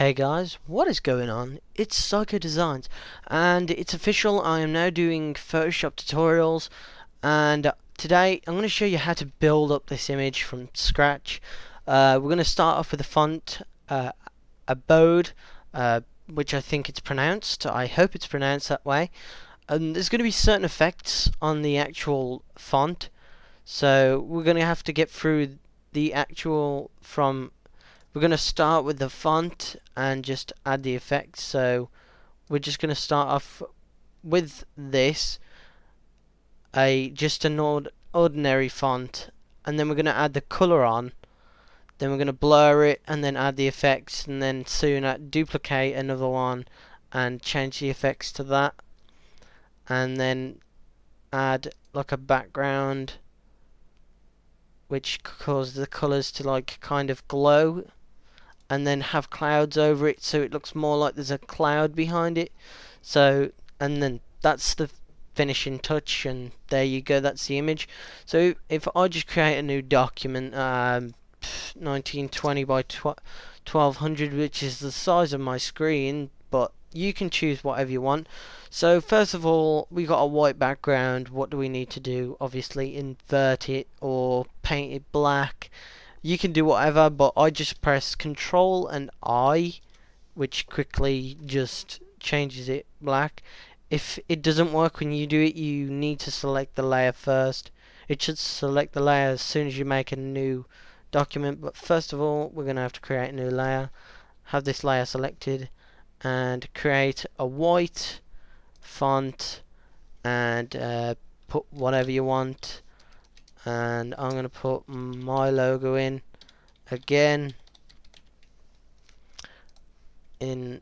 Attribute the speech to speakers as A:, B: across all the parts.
A: Hey guys, what is going on? It's Psycho Designs, and it's official. I am now doing Photoshop tutorials, and today I'm going to show you how to build up this image from scratch. We're going to start off with the font Abode, which I think it's pronounced. I hope it's pronounced that way. There's going to be certain effects on the actual font, so we're going to have to get through the actual from. We're going to start with the font and just add the effects. So we're just going to start off with this, just an ordinary font, and then we're going to add the color on. Then we're going to blur it and then add the effects, and then soon duplicate another one and change the effects to that, and then add like a background which causes the colors to like kind of glow, and then have clouds over it so it looks more like there's a cloud behind it. So, and then that's the finishing touch, and there you go, that's the image. So if I just create a new document, 1920 by 1200, which is the size of my screen, but you can choose whatever you want. So first of all, we got a white background. What do we need to do? Obviously invert it or paint it black. You can do whatever, but I just press Control and I, which quickly just changes it black. If it doesn't work when you do it, you need to select the layer first. It should select the layer as soon as you make a new document, but first of all we're going to have to create a new layer. Have this layer selected and create a white font, and put whatever you want. And I'm going to put my logo in again, and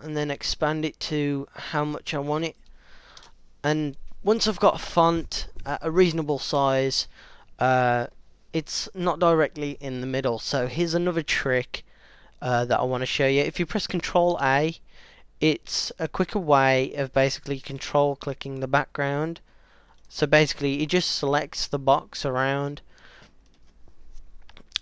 A: then expand it to how much I want it. And once I've got a font at a reasonable size, it's not directly in the middle. So here's another trick that I want to show you. If you press Control A, it's a quicker way of basically control clicking the background. So basically it just selects the box around.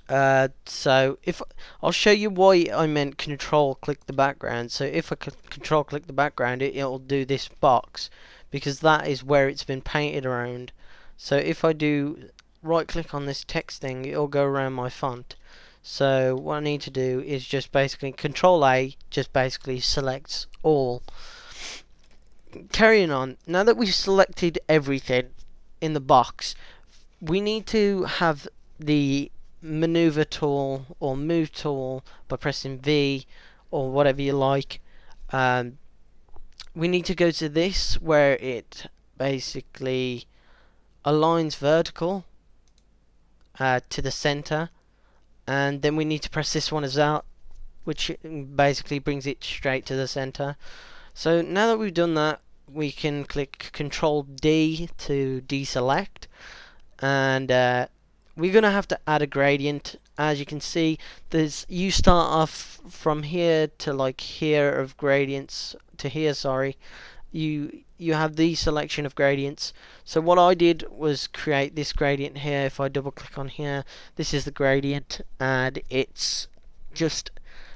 A: So if I'll show you why I meant control click the background. So if I control click the background, it'll do this box, because that is where it's been painted around. So if I do right click on this text thing, it'll go around my font. So what I need to do is just basically Control A, just basically selects all. Carrying on, now that we've selected everything in the box, we need to have the maneuver tool or move tool by pressing V or whatever you like. We need to go to this where it basically aligns vertical to the center, and then we need to press this one as well, which basically brings it straight to the center. So now that we've done that, we can click Control D to deselect, and we're gonna have to add a gradient. As you can see, you start off from here to like here of gradients to here, sorry. You have the selection of gradients. So what I did was create this gradient here. If I double click on here, this is the gradient, and it's just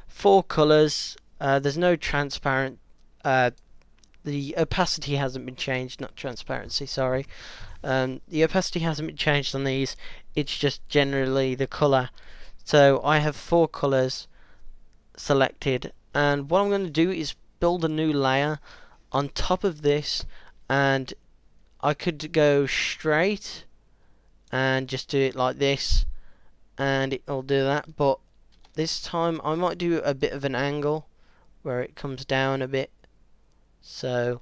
A: 4 colors. There's no transparent. The opacity hasn't been changed, not transparency, sorry. The opacity hasn't been changed on these. It's just generally the color. So I have 4 colors selected, and what I'm going to do is build a new layer on top of this, and I could go straight and just do it like this, and it'll do that, but this time I might do a bit of an angle where it comes down a bit. So,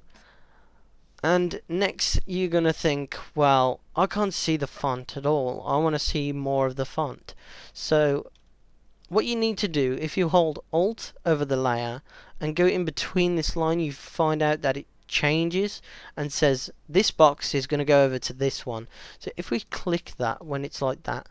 A: and next you're gonna think, well, I can't see the font at all, I want to see more of the font. So what you need to do, if you hold Alt over the layer and go in between this line, you find out that it changes and says this box is going to go over to this one. So if we click that when it's like that,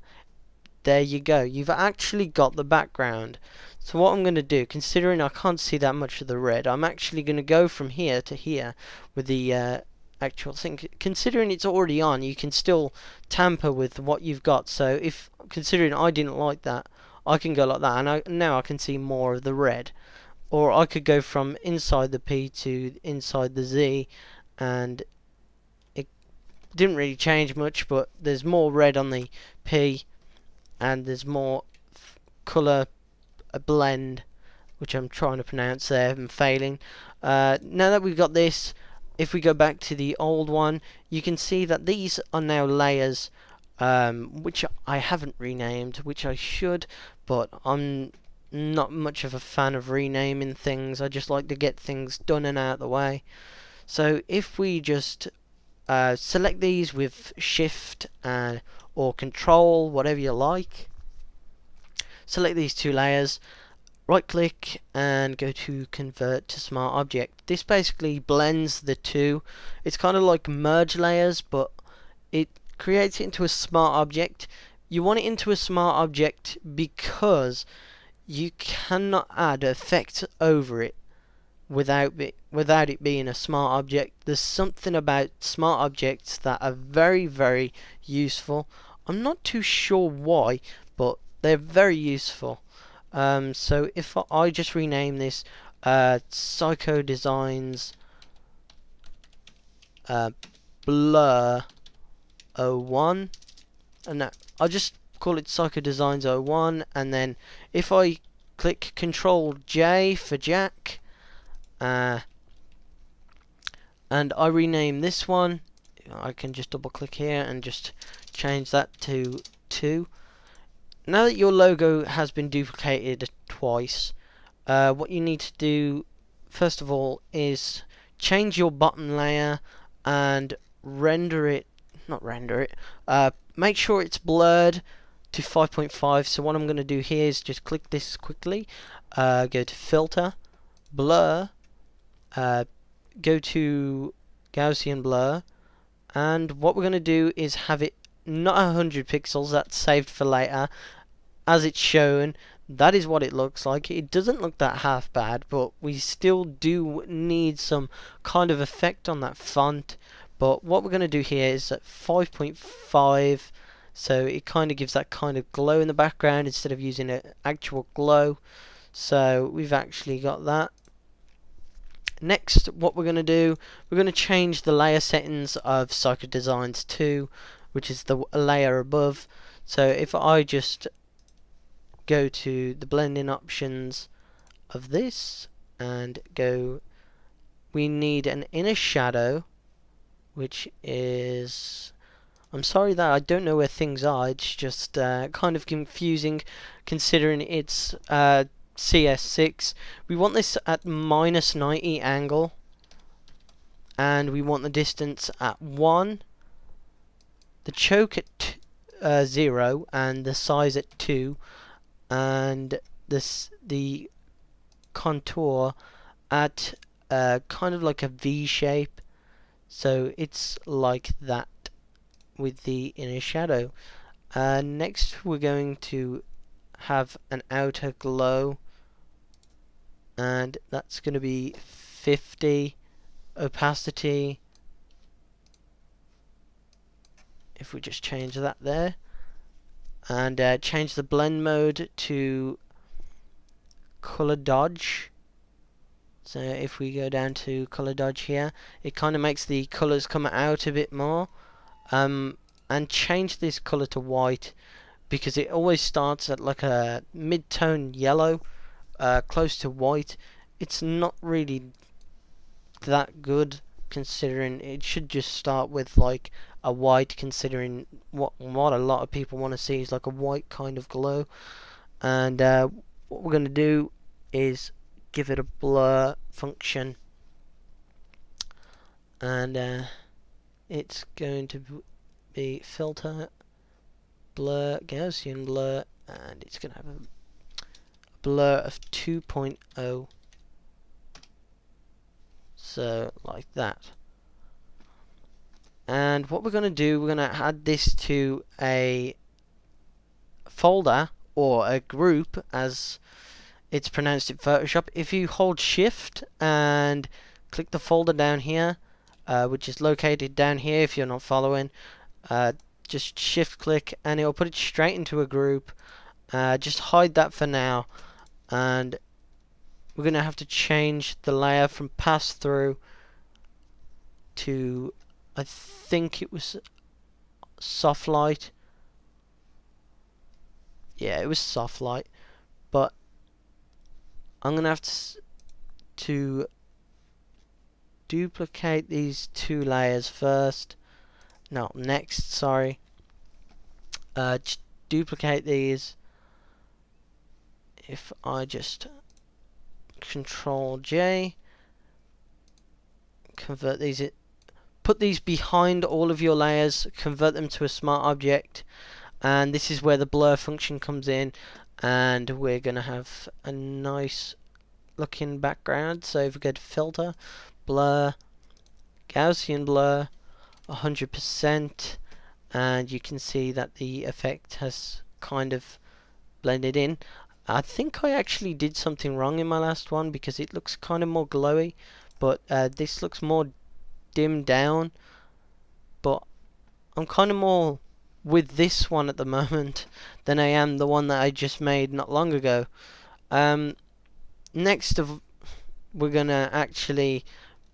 A: there you go, you've actually got the background. So what I'm going to do, considering I can't see that much of the red, I'm actually going to go from here to here with the actual thing. Considering it's already on, you can still tamper with what you've got. So if, considering I didn't like that, I can go like that, and now I can see more of the red. Or I could go from inside the P to inside the Z, and it didn't really change much, but there's more red on the P, and there's more colour blend, which I'm trying to pronounce there and failing. Now that we've got this, if we go back to the old one, you can see that these are now layers, which I haven't renamed, which I should, but I'm not much of a fan of renaming things. I just like to get things done and out of the way. So if we just select these with Shift or Control, whatever you like, select these two layers, right click and go to Convert to Smart Object. This basically blends the two. It's kind of like merge layers, but it creates it into a smart object. You want it into a smart object because you cannot add effects over it without it being a smart object. There's something about smart objects that are very, very useful. I'm not too sure why, but they're very useful. So if I just rename this Psycho Designs Blur 01, and no, I'll just call it Psycho Designs 01, and then if I click Control J for Jack, and I rename this one, I can just double click here and just change that to 2. Now that your logo has been duplicated twice, what you need to do first of all is change your bottom layer and make sure it's blurred to 5.5. So what I'm going to do here is just click this quickly, go to Filter, Blur, go to Gaussian Blur, and what we're going to do is have it not 100 pixels, that's saved for later. As it's shown, that is what it looks like. It doesn't look that half bad, but we still do need some kind of effect on that font. But what we're going to do here is at 5.5, so it kind of gives that kind of glow in the background instead of using an actual glow. So we've actually got that. Next, what we're going to do, we're going to change the layer settings of Psycho Designs 2, which is the layer above. So if I just go to the blending options of this and go, we need an inner shadow, which is, I'm sorry that I don't know where things are, it's just kind of confusing considering it's CS6. We want this at -90 angle, and we want the distance at 1, the choke at 0, and the size at 2, and the contour at kind of like a V shape, so it's like that with the inner shadow. Next we're going to have an outer glow, and that's going to be 50 opacity. If we just change that there, and change the blend mode to color dodge. So if we go down to color dodge here, it kind of makes the colors come out a bit more, and change this color to white, because it always starts at like a mid-tone yellow, close to white. It's not really that good, considering it should just start with like a white, considering what a lot of people want to see is like a white kind of glow. And what we're going to do is give it a blur function, and it's going to be filter, blur, Gaussian blur, and it's going to have a blur of 2.0, so like that. And what we're going to do, we're going to add this to a folder, or a group as it's pronounced in Photoshop. If you hold Shift and click the folder down here, which is located down here if you're not following, just Shift click and it'll put it straight into a group. Just hide that for now, and we're gonna have to change the layer from pass through to, I think it was soft light. Yeah, it was soft light, but I'm gonna have to duplicate these two layers first. No, next, sorry. Duplicate these. If I just Control J, convert these, put these behind all of your layers, convert them to a smart object, and this is where the blur function comes in, and we're gonna have a nice looking background. So if we go to filter, blur, Gaussian blur, 100%, and you can see that the effect has kind of blended in. I think I actually did something wrong in my last one because it looks kind of more glowy, but this looks more dimmed down. But I'm kind of more with this one at the moment than I am the one that I just made not long ago. Next, we're gonna actually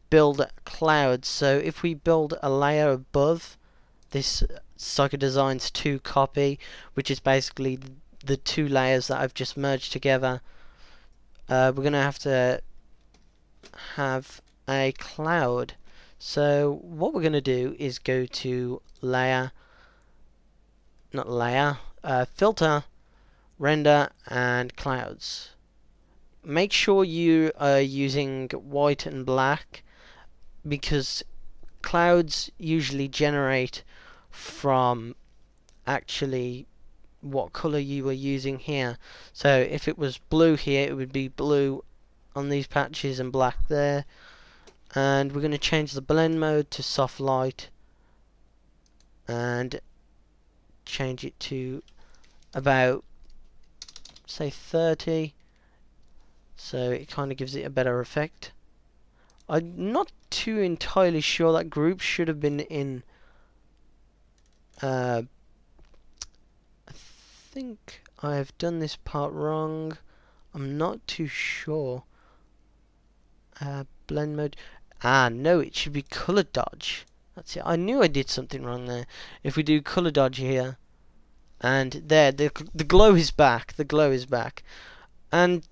A: build clouds. So if we build a layer above this Psycho Designs 2 copy, which is basically the two layers that I've just merged together, we're gonna have to have a cloud. So what we're gonna do is go to filter, render, and clouds. Make sure you are using white and black, because clouds usually generate from actually what color you were using here. So if it was blue here, it would be blue on these patches and black there. And we're going to change the blend mode to soft light and change it to about, say, 30, so it kind of gives it a better effect. I'm not too entirely sure. That group should have been in I think I have done this part wrong. I'm not too sure. Blend mode. No, it should be color dodge. That's it. I knew I did something wrong there. If we do color dodge here, and there, the glow is back. The glow is back. And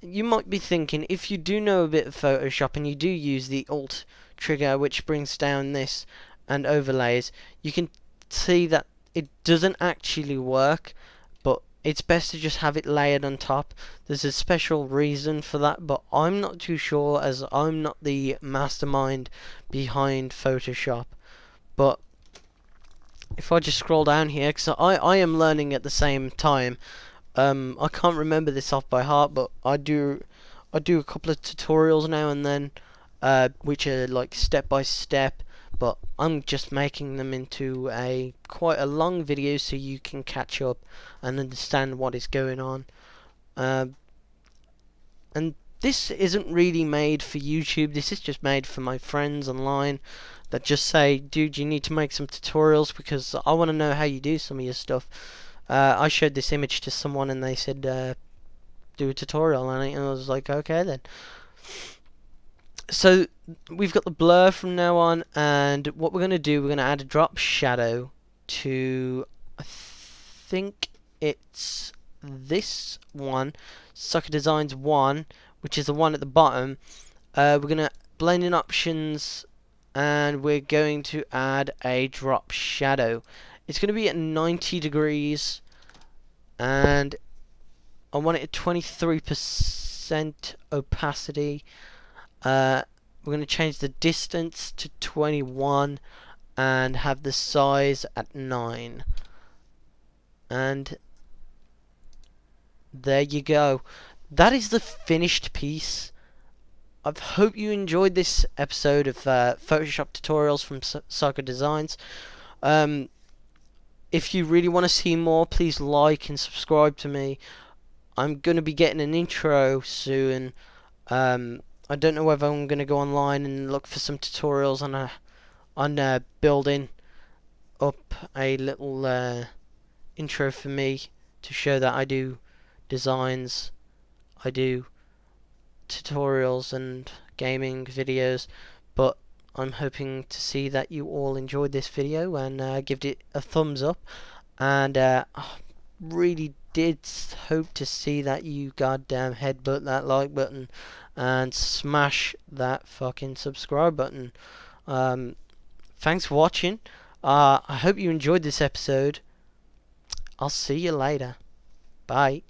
A: you might be thinking, if you do know a bit of Photoshop and you do use the Alt trigger, which brings down this and overlays, you can see that it doesn't actually work, but it's best to just have it layered on top. There's a special reason for that, but I'm not too sure, as I'm not the mastermind behind Photoshop. But if I just scroll down here, because I am learning at the same time. I can't remember this off by heart, but I do a couple of tutorials now and then, which are like step by step, but I'm just making them into quite a long video so you can catch up and understand what is going on. And this isn't really made for YouTube. This is just made for my friends online that just say, dude, you need to make some tutorials because I want to know how you do some of your stuff. I showed this image to someone and they said, do a tutorial on it, and I was like, okay then. So we've got the blur from now on, and what we're going to do, we're going to add a drop shadow to, I think it's this one, Psycho Designs 1, which is the one at the bottom. We're going to blend in options, and we're going to add a drop shadow. It's going to be at 90 degrees, and I want it at 23% opacity. We're going to change the distance to 21 and have the size at 9. And there you go. That is the finished piece. I hope you enjoyed this episode of Photoshop tutorials from Psycho Designs. If you really want to see more, please like and subscribe to me. I'm going to be getting an intro soon. I don't know whether I'm going to go online and look for some tutorials on building up a little intro for me to show that I do designs, I do tutorials and gaming videos, but I'm hoping to see that you all enjoyed this video and give it a thumbs up, and I really did hope to see that you goddamn headbutt that like button and smash that fucking subscribe button. Thanks for watching. I hope you enjoyed this episode. I'll see you later. Bye.